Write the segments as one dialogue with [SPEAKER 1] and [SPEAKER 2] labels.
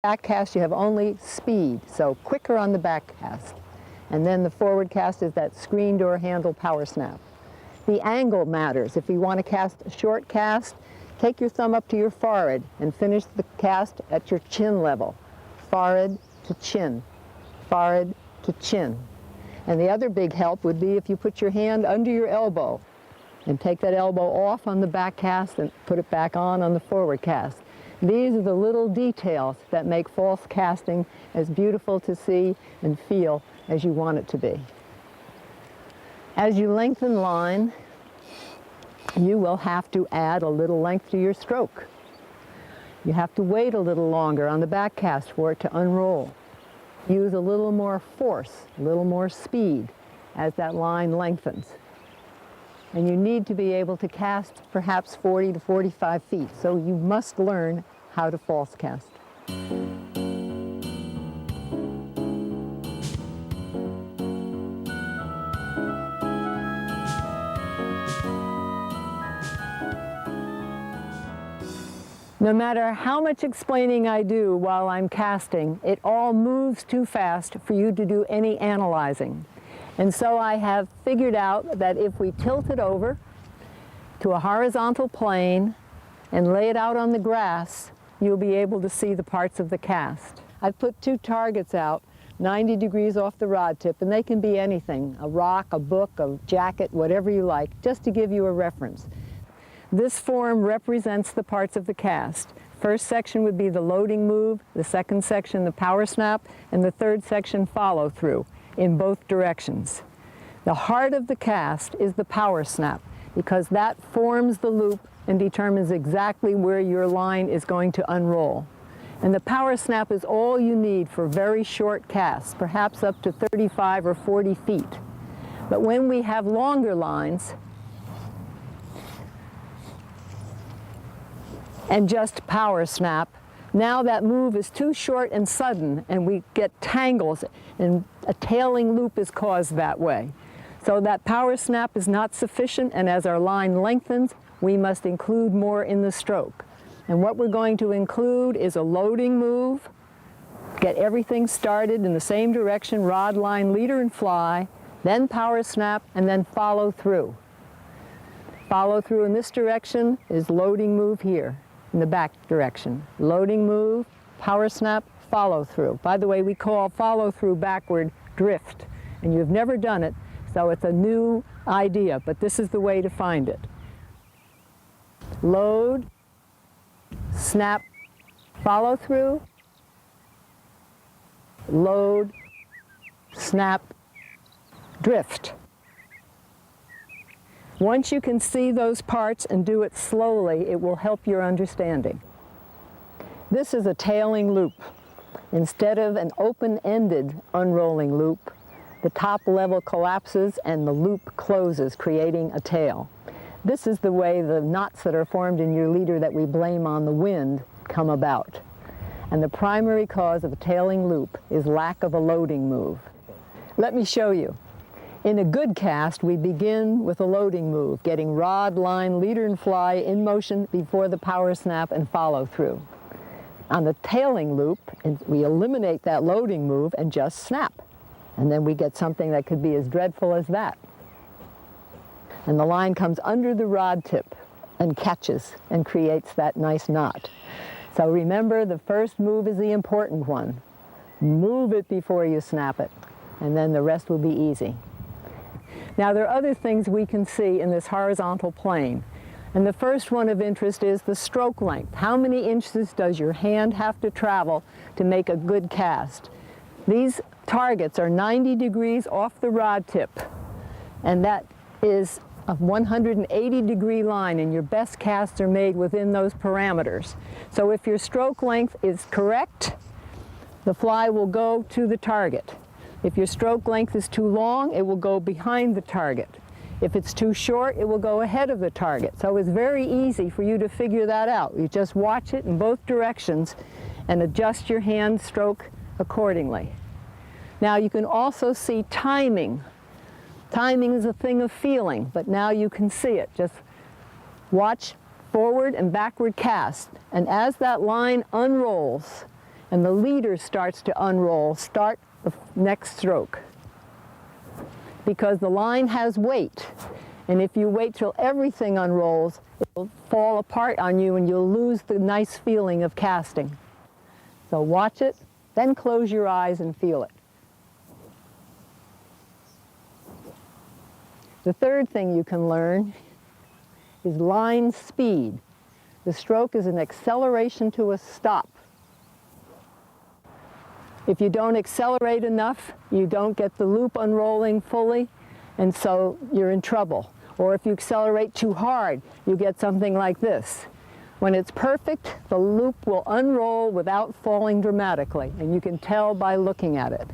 [SPEAKER 1] Back cast, you have only speed, so quicker on the back cast. And then the forward cast is that screen door handle power snap. The angle matters. If you want to cast a short cast, take your thumb up to your forehead and finish the cast at your chin level. Forehead to chin, forehead to chin. And the other big help would be if you put your hand under your elbow and take that elbow off on the back cast and put it back on the forward cast. These are the little details that make false casting as beautiful to see and feel as you want it to be. As you lengthen line, you will have to add a little length to your stroke. You have to wait a little longer on the back cast for it to unroll. Use a little more force, a little more speed as that line lengthens. And you need to be able to cast perhaps 40 to 45 feet, so you must learn how to false cast. No matter how much explaining I do while I'm casting, it all moves too fast for you to do any analyzing. And so I have figured out that if we tilt it over to a horizontal plane and lay it out on the grass, you'll be able to see the parts of the cast. I've put two targets out 90 degrees off the rod tip, and they can be anything, a rock, a book, a jacket, whatever you like, just to give you a reference. This form represents the parts of the cast. First section would be the loading move, the second section the power snap, and the third section follow through in both directions. The heart of the cast is the power snap because that forms the loop and determines exactly where your line is going to unroll. And the power snap is all you need for very short casts, perhaps up to 35 or 40 feet. But when we have longer lines and just power snap, now that move is too short and sudden and we get tangles and a tailing loop is caused that way. So that power snap is not sufficient, and as our line lengthens, we must include more in the stroke. And what we're going to include is a loading move, get everything started in the same direction, rod, line, leader, and fly, then power snap, and then follow through. Follow through in this direction is loading move here, in the back direction. Loading move, power snap, follow through. By the way, we call follow through backward drift, and you've never done it, so it's a new idea, but this is the way to find it. Load, snap, follow through, load, snap, drift. Once you can see those parts and do it slowly, it will help your understanding. This is a tailing loop. Instead of an open-ended unrolling loop, the top level collapses and the loop closes, creating a tail. This is the way the knots that are formed in your leader that we blame on the wind come about. And the primary cause of a tailing loop is lack of a loading move. Let me show you. In a good cast, we begin with a loading move, getting rod, line, leader, and fly in motion before the power snap and follow through. On the tailing loop, we eliminate that loading move and just snap. And then we get something that could be as dreadful as that. And the line comes under the rod tip and catches and creates that nice knot. So remember, the first move is the important one. Move it before you snap it, and then the rest will be easy. Now, there are other things we can see in this horizontal plane. And the first one of interest is the stroke length. How many inches does your hand have to travel to make a good cast? These targets are 90 degrees off the rod tip, and that is a 180-degree line, and your best casts are made within those parameters. So if your stroke length is correct, the fly will go to the target. If your stroke length is too long, it will go behind the target. If it's too short, it will go ahead of the target. So it's very easy for you to figure that out. You just watch it in both directions and adjust your hand stroke accordingly. Now you can also see timing. Timing is a thing of feeling, but now you can see it. Just watch forward and backward cast. And as that line unrolls, and the leader starts to unroll, start the next stroke. Because the line has weight, and if you wait till everything unrolls, it will fall apart on you and you'll lose the nice feeling of casting. So watch it, then close your eyes and feel it. The third thing you can learn is line speed. The stroke is an acceleration to a stop. If you don't accelerate enough, you don't get the loop unrolling fully, and so you're in trouble. Or if you accelerate too hard, you get something like this. When it's perfect, the loop will unroll without falling dramatically, and you can tell by looking at it.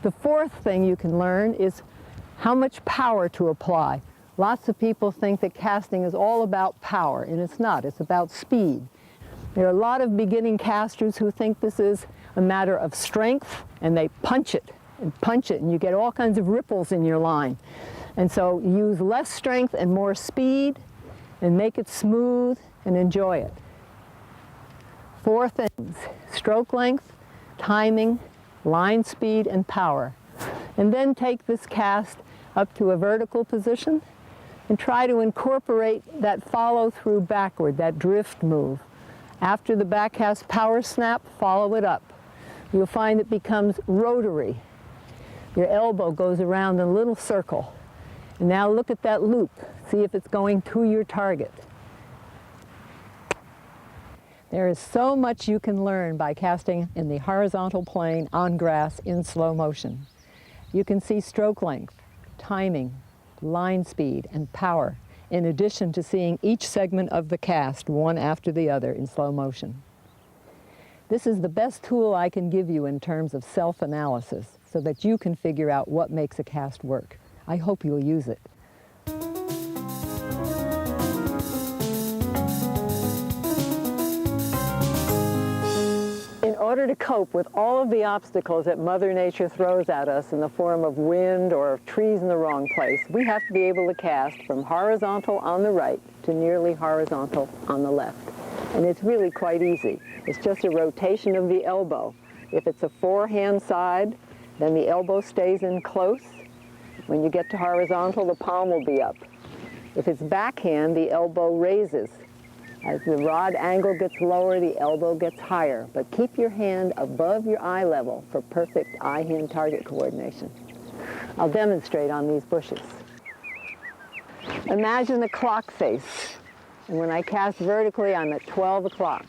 [SPEAKER 1] The fourth thing you can learn is how much power to apply. Lots of people think that casting is all about power, and it's not. It's about speed. There are a lot of beginning casters who think this is a matter of strength, and they punch it, and you get all kinds of ripples in your line. And so use less strength and more speed, and make it smooth, and enjoy it. Four things: stroke length, timing, line speed, and power. And then take this cast up to a vertical position and try to incorporate that follow-through backward, that drift move. After the backcast power snap, follow it up. You'll find it becomes rotary. Your elbow goes around in a little circle. And now look at that loop. See if it's going to your target. There is so much you can learn by casting in the horizontal plane on grass in slow motion. You can see stroke length, timing, line speed, and power, in addition to seeing each segment of the cast one after the other in slow motion. This is the best tool I can give you in terms of self-analysis so that you can figure out what makes a cast work. I hope you'll use it. In order to cope with all of the obstacles that Mother Nature throws at us in the form of wind or trees in the wrong place, we have to be able to cast from horizontal on the right to nearly horizontal on the left. And it's really quite easy. It's just a rotation of the elbow. If it's a forehand side, then the elbow stays in close. When you get to horizontal, the palm will be up. If it's backhand, the elbow raises. As the rod angle gets lower, the elbow gets higher. But keep your hand above your eye level for perfect eye-hand target coordination. I'll demonstrate on these bushes. Imagine a clock face. And when I cast vertically, I'm at 12 o'clock.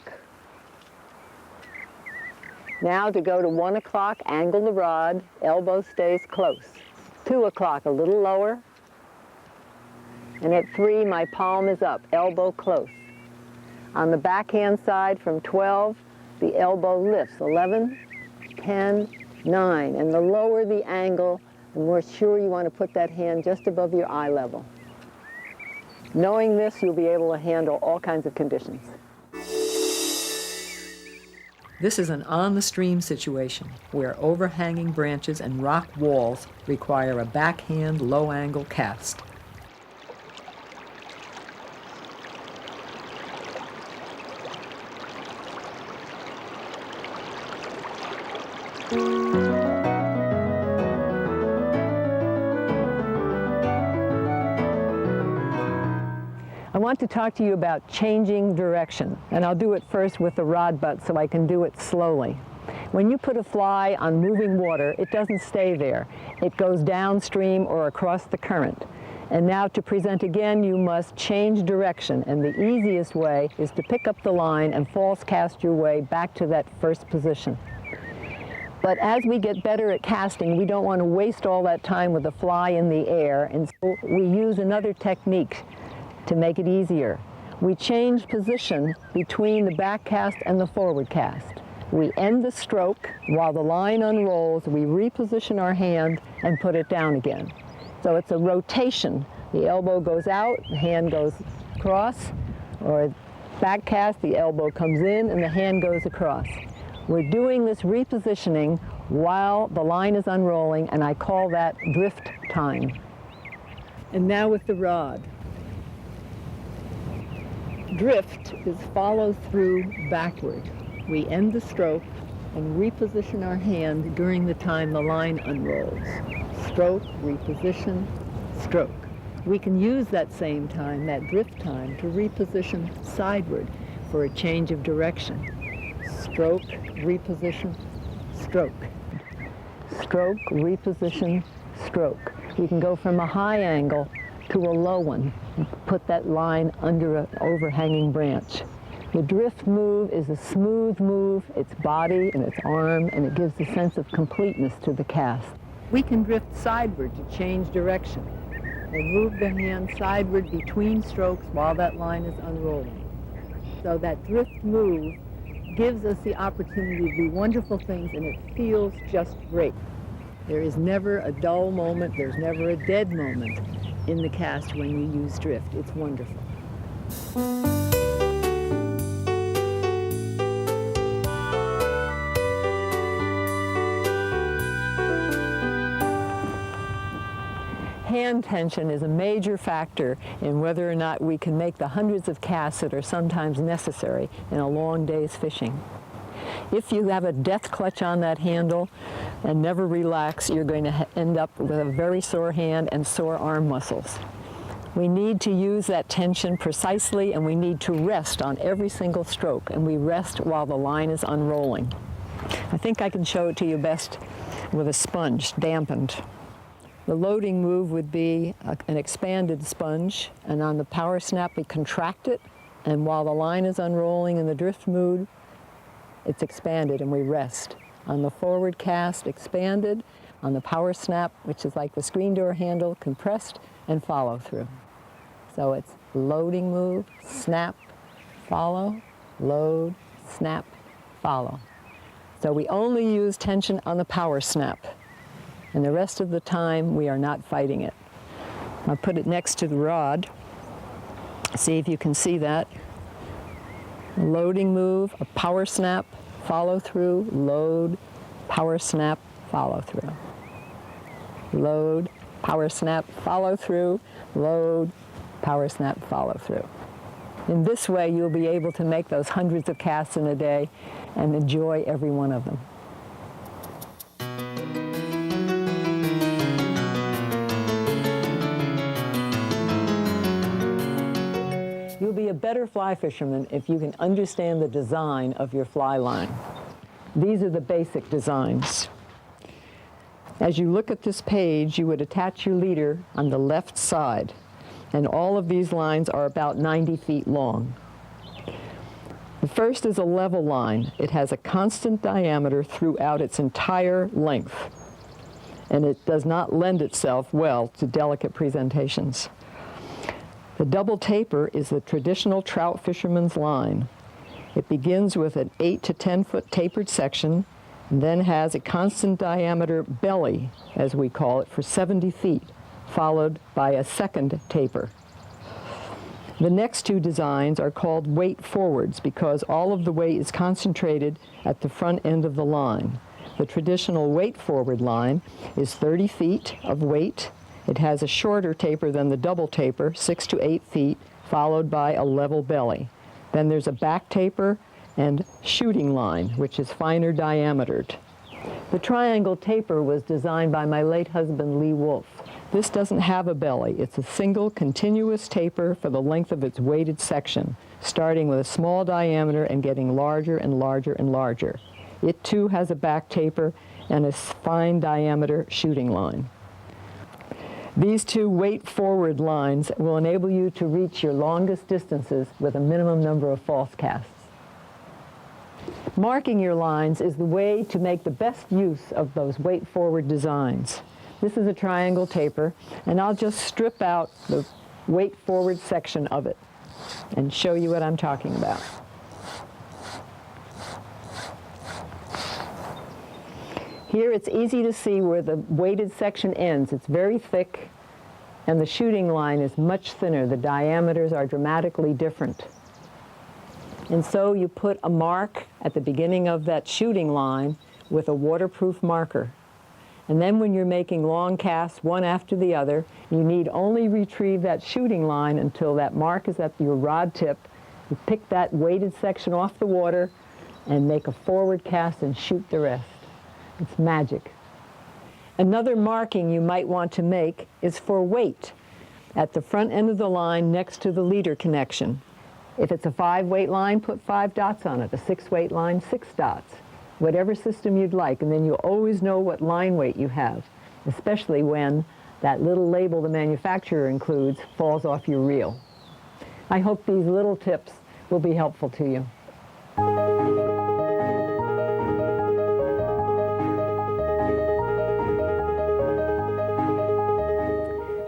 [SPEAKER 1] Now to go to 1 o'clock, angle the rod, elbow stays close. 2 o'clock, a little lower. And at 3, my palm is up, elbow close. On the backhand side from 12, the elbow lifts, 11, 10, 9. And the lower the angle, the more sure you want to put that hand just above your eye level. Knowing this, you'll be able to handle all kinds of conditions.
[SPEAKER 2] This is an on-the-stream situation where overhanging branches and rock walls require a backhand low-angle cast.
[SPEAKER 1] I want to talk to you about changing direction, and I'll do it first with the rod butt so I can do it slowly. When you put a fly on moving water, it doesn't stay there. It goes downstream or across the current. And now to present again, you must change direction, and the easiest way is to pick up the line and false cast your way back to that first position. But as we get better at casting, we don't want to waste all that time with the fly in the air, and so we use another technique to make it easier. We change position between the back cast and the forward cast. We end the stroke. While the line unrolls, we reposition our hand and put it down again. So it's a rotation. The elbow goes out, the hand goes across, or back cast, the elbow comes in and the hand goes across. We're doing this repositioning while the line is unrolling, and I call that drift time. And now with the rod. Drift is follow through backward. We end the stroke, and reposition our hand during the time the line unrolls. Stroke, reposition, stroke. We can use that same time, that drift time, to reposition sideward for a change of direction. Stroke, reposition, stroke. Stroke, reposition, stroke. We can go from a high angle to a low one and put that line under an overhanging branch. The drift move is a smooth move, its body and its arm, and it gives a sense of completeness to the cast. We can drift sideward to change direction and move the hand sideward between strokes while that line is unrolling. So that drift move gives us the opportunity to do wonderful things, and it feels just great. There is never a dull moment, there's never a dead moment in the cast when you use drift. It's wonderful. Hand tension is a major factor in whether or not we can make the hundreds of casts that are sometimes necessary in a long day's fishing. If you have a death clutch on that handle and never relax, you're going to end up with a very sore hand and sore arm muscles. We need to use that tension precisely, and we need to rest on every single stroke, and we rest while the line is unrolling. I think I can show it to you best with a sponge, dampened. The loading move would be an expanded sponge, and on the power snap we contract it, and while the line is unrolling in the drift mood, it's expanded and we rest. On the forward cast, expanded. On the power snap, which is like the screen door handle, compressed and follow through. So it's loading move, snap, follow, load, snap, follow. So we only use tension on the power snap, and the rest of the time we are not fighting it. I'll put it next to the rod. See if you can see that. Loading move, a power snap, follow through, load, power snap, follow through. Load, power snap, follow through, load, power snap, follow through. In this way, you'll be able to make those hundreds of casts in a day and enjoy every one of them. You'll be a better fly fisherman if you can understand the design of your fly line. These are the basic designs. As you look at this page, you would attach your leader on the left side, and all of these lines are about 90 feet long. The first is a level line. It has a constant diameter throughout its entire length, and it does not lend itself well to delicate presentations. The double taper is the traditional trout fisherman's line. It begins with an 8 to 10 foot tapered section, and then has a constant diameter belly, as we call it, for 70 feet, followed by a second taper. The next two designs are called weight forwards because all of the weight is concentrated at the front end of the line. The traditional weight forward line is 30 feet of weight. It has a shorter taper than the double taper, 6 to 8 feet, followed by a level belly. Then there's a back taper and shooting line, which is finer diametered. The triangle taper was designed by my late husband, Wulff. This doesn't have a belly. It's a single continuous taper for the length of its weighted section, starting with a small diameter and getting larger and larger and larger. It too has a back taper and a fine diameter shooting line. These two weight forward lines will enable you to reach your longest distances with a minimum number of false casts. Marking your lines is the way to make the best use of those weight forward designs. This is a triangle taper, and I'll just strip out the weight forward section of it and show you what I'm talking about. Here it's easy to see where the weighted section ends. It's very thick, and the shooting line is much thinner. The diameters are dramatically different. And so you put a mark at the beginning of that shooting line with a waterproof marker. And then when you're making long casts, one after the other, you need only retrieve that shooting line until that mark is at your rod tip. You pick that weighted section off the water, and make a forward cast and shoot the rest. It's magic. Another marking you might want to make is for weight at the front end of the line next to the leader connection. If it's a 5-weight line, put 5 dots on it. A 6-weight line, 6 dots. Whatever system you'd like, and then you'll always know what line weight you have, especially when that little label the manufacturer includes falls off your reel. I hope these little tips will be helpful to you.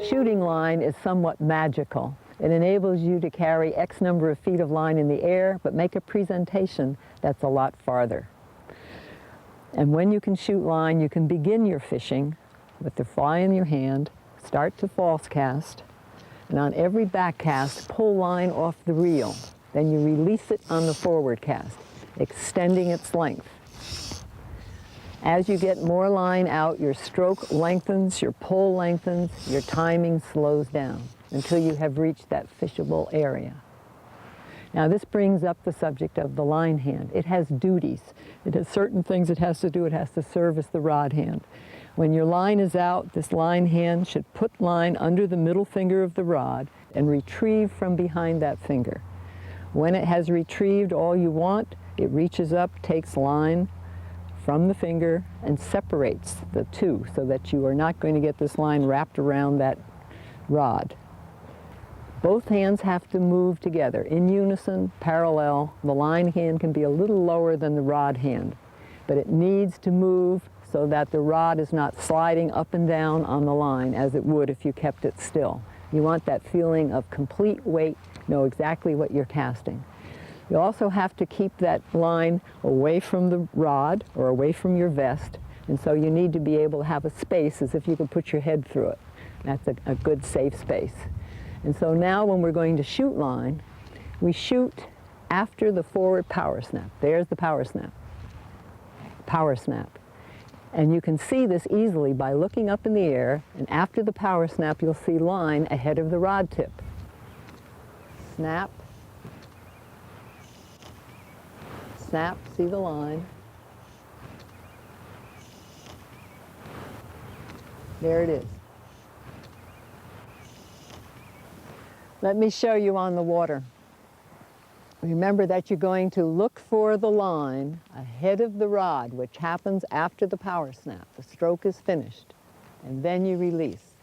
[SPEAKER 1] Shooting line is somewhat magical. It enables you to carry X number of feet of line in the air, but make a presentation that's a lot farther. And when you can shoot line, you can begin your fishing with the fly in your hand, start to false cast, and on every back cast, pull line off the reel. Then you release it on the forward cast, extending its length. As you get more line out, your stroke lengthens, your pull lengthens, your timing slows down until you have reached that fishable area. Now this brings up the subject of the line hand. It has duties. It has certain things it has to do. It has to service the rod hand. When your line is out, this line hand should put line under the middle finger of the rod and retrieve from behind that finger. When it has retrieved all you want, it reaches up, takes line from the finger and separates the two so that you are not going to get this line wrapped around that rod. Both hands have to move together in unison, parallel. The line hand can be a little lower than the rod hand, but it needs to move so that the rod is not sliding up and down on the line as it would if you kept it still. You want that feeling of complete weight, know exactly what you're casting. You also have to keep that line away from the rod or away from your vest, and so you need to be able to have a space as if you could put your head through it. That's a good safe space. And so now when we're going to shoot line, we shoot after the forward power snap. There's the power snap. Power snap. And you can see this easily by looking up in the air, and after the power snap you'll see line ahead of the rod tip. Snap. Snap, see the line. There it is. Let me show you on the water. Remember that you're going to look for the line ahead of the rod, which happens after the power snap. The stroke is finished, and then you release.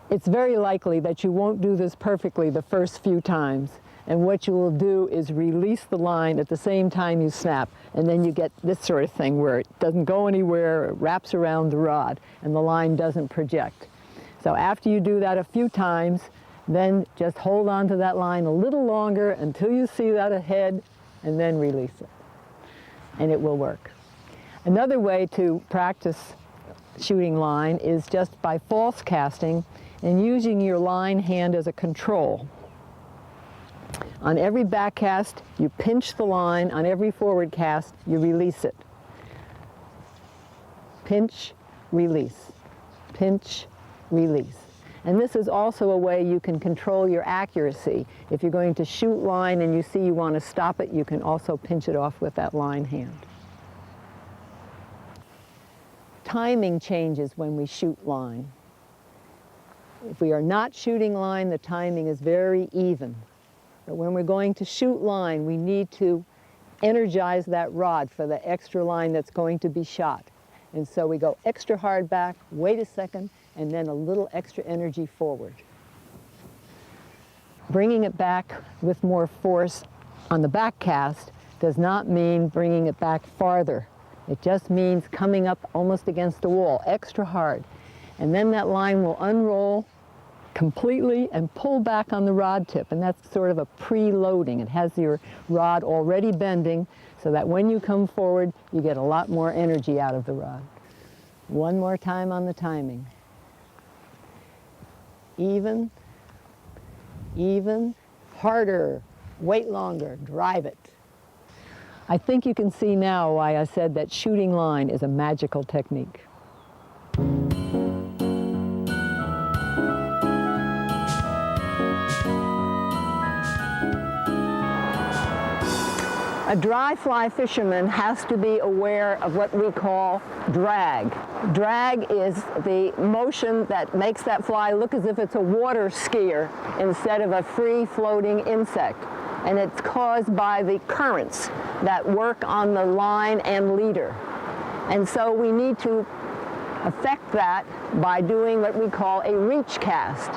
[SPEAKER 1] It's very likely that you won't do this perfectly the first few times, and what you will do is release the line at the same time you snap, and then you get this sort of thing where it doesn't go anywhere, it wraps around the rod, and the line doesn't project. So after you do that a few times, then just hold on to that line a little longer until you see that ahead, and then release it. And it will work. Another way to practice shooting line is just by false casting and using your line hand as a control. On every back cast, you pinch the line. On every forward cast, you release it. Pinch, release. Pinch, release. And this is also a way you can control your accuracy. If you're going to shoot line and you see you want to stop it, you can also pinch it off with that line hand. Timing changes when we shoot line. If we are not shooting line, the timing is very even. But when we're going to shoot line, we need to energize that rod for the extra line that's going to be shot. And so we go extra hard back, wait a second, and then a little extra energy forward. Bringing it back with more force on the back cast does not mean bringing it back farther. It just means coming up almost against the wall, extra hard. And then that line will unroll completely and pull back on the rod tip, and that's sort of a preloading. It has your rod already bending so that when you come forward, you get a lot more energy out of the rod. One more time on the timing. Even, even, harder, wait longer, drive it. I think you can see now why I said that shooting line is a magical technique. A dry fly fisherman has to be aware of what we call drag. Drag is the motion that makes that fly look as if it's a water skier instead of a free floating insect. And it's caused by the currents that work on the line and leader. And so we need to affect that by doing what we call a reach cast,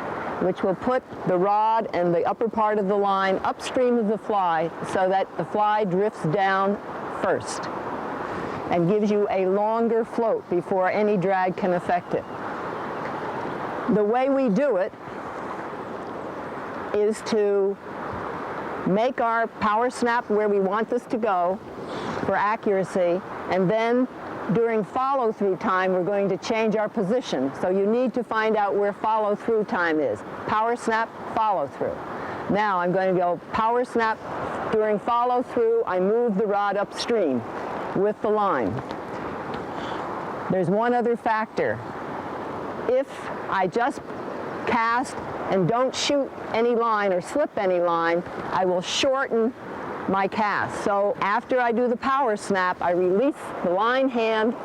[SPEAKER 1] which will put the rod and the upper part of the line upstream of the fly so that the fly drifts down first and gives you a longer float before any drag can affect it. The way we do it is to make our power snap where we want this to go for accuracy, and then during follow-through time, we're going to change our position. So you need to find out where follow-through time is. Power snap, follow-through. Now I'm going to go power snap. During follow-through, I move the rod upstream with the line. There's one other factor. If I just cast and don't shoot any line or slip any line, I will shorten my cast. So after I do the power snap, I release the line hand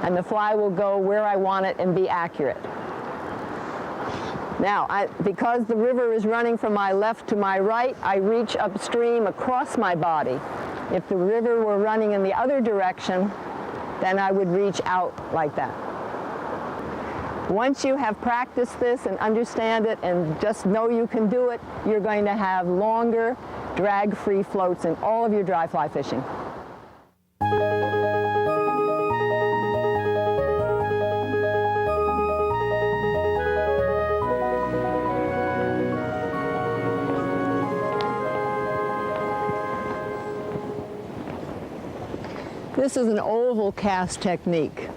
[SPEAKER 1] and the fly will go where I want it and be accurate. Now, because the river is running from my left to my right, I reach upstream across my body. If the river were running in the other direction, then I would reach out like that. Once you have practiced this and understand it and just know you can do it, you're going to have longer, drag-free floats in all of your dry fly fishing. This is an oval cast technique.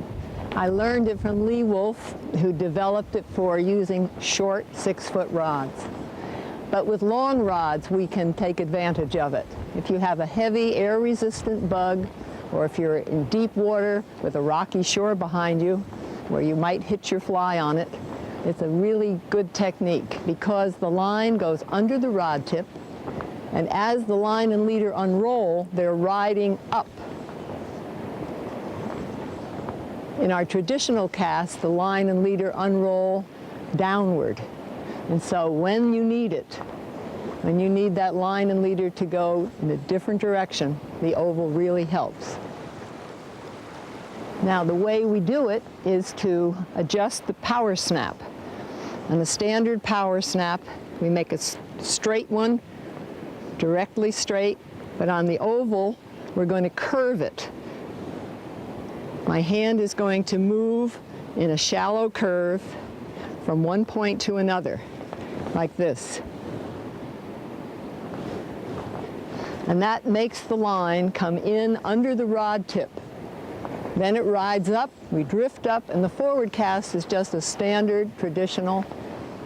[SPEAKER 1] I learned it from Wulff, who developed it for using short 6-foot rods. But with long rods, we can take advantage of it. If you have a heavy, air-resistant bug, or if you're in deep water with a rocky shore behind you, where you might hit your fly on it, it's a really good technique because the line goes under the rod tip, and as the line and leader unroll, they're riding up. In our traditional cast, the line and leader unroll downward. And so when you need it, when you need that line and leader to go in a different direction, the oval really helps. Now, the way we do it is to adjust the power snap. On the standard power snap, we make a straight one, directly straight, but on the oval, we're going to curve it. My hand is going to move in a shallow curve from one point to another, like this. And that makes the line come in under the rod tip. Then it rides up, we drift up, and the forward cast is just a standard, traditional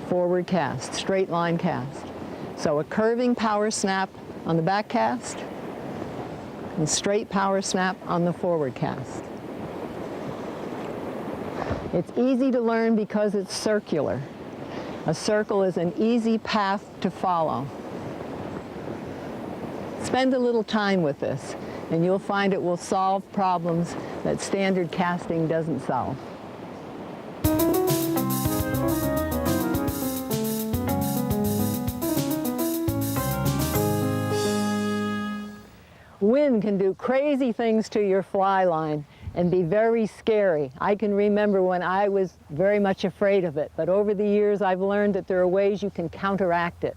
[SPEAKER 1] forward cast, straight line cast. So a curving power snap on the back cast, and straight power snap on the forward cast. It's easy to learn because it's circular. A circle is an easy path to follow. Spend a little time with this, and you'll find it will solve problems that standard casting doesn't solve. Wind can do crazy things to your fly line and be very scary. I can remember when I was very much afraid of it, but over the years I've learned that there are ways you can counteract it.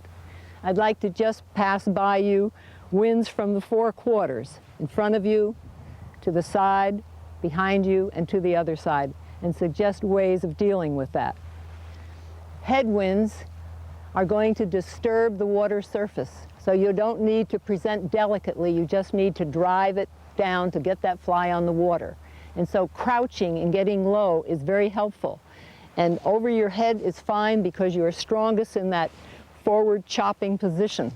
[SPEAKER 1] I'd like to just pass by you winds from the 4 quarters, in front of you, to the side, behind you, and to the other side, and suggest ways of dealing with that. Headwinds are going to disturb the water surface, so you don't need to present delicately, you just need to drive it down to get that fly on the water. And so crouching and getting low is very helpful. And over your head is fine because you are strongest in that forward chopping position.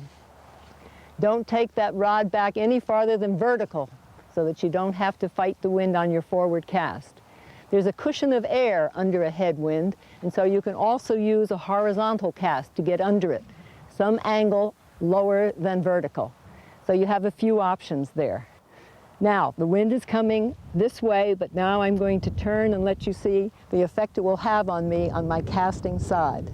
[SPEAKER 1] Don't take that rod back any farther than vertical so that you don't have to fight the wind on your forward cast. There's a cushion of air under a headwind, and so you can also use a horizontal cast to get under it, some angle lower than vertical. So you have a few options there. Now, the wind is coming this way, but now I'm going to turn and let you see the effect it will have on me on my casting side.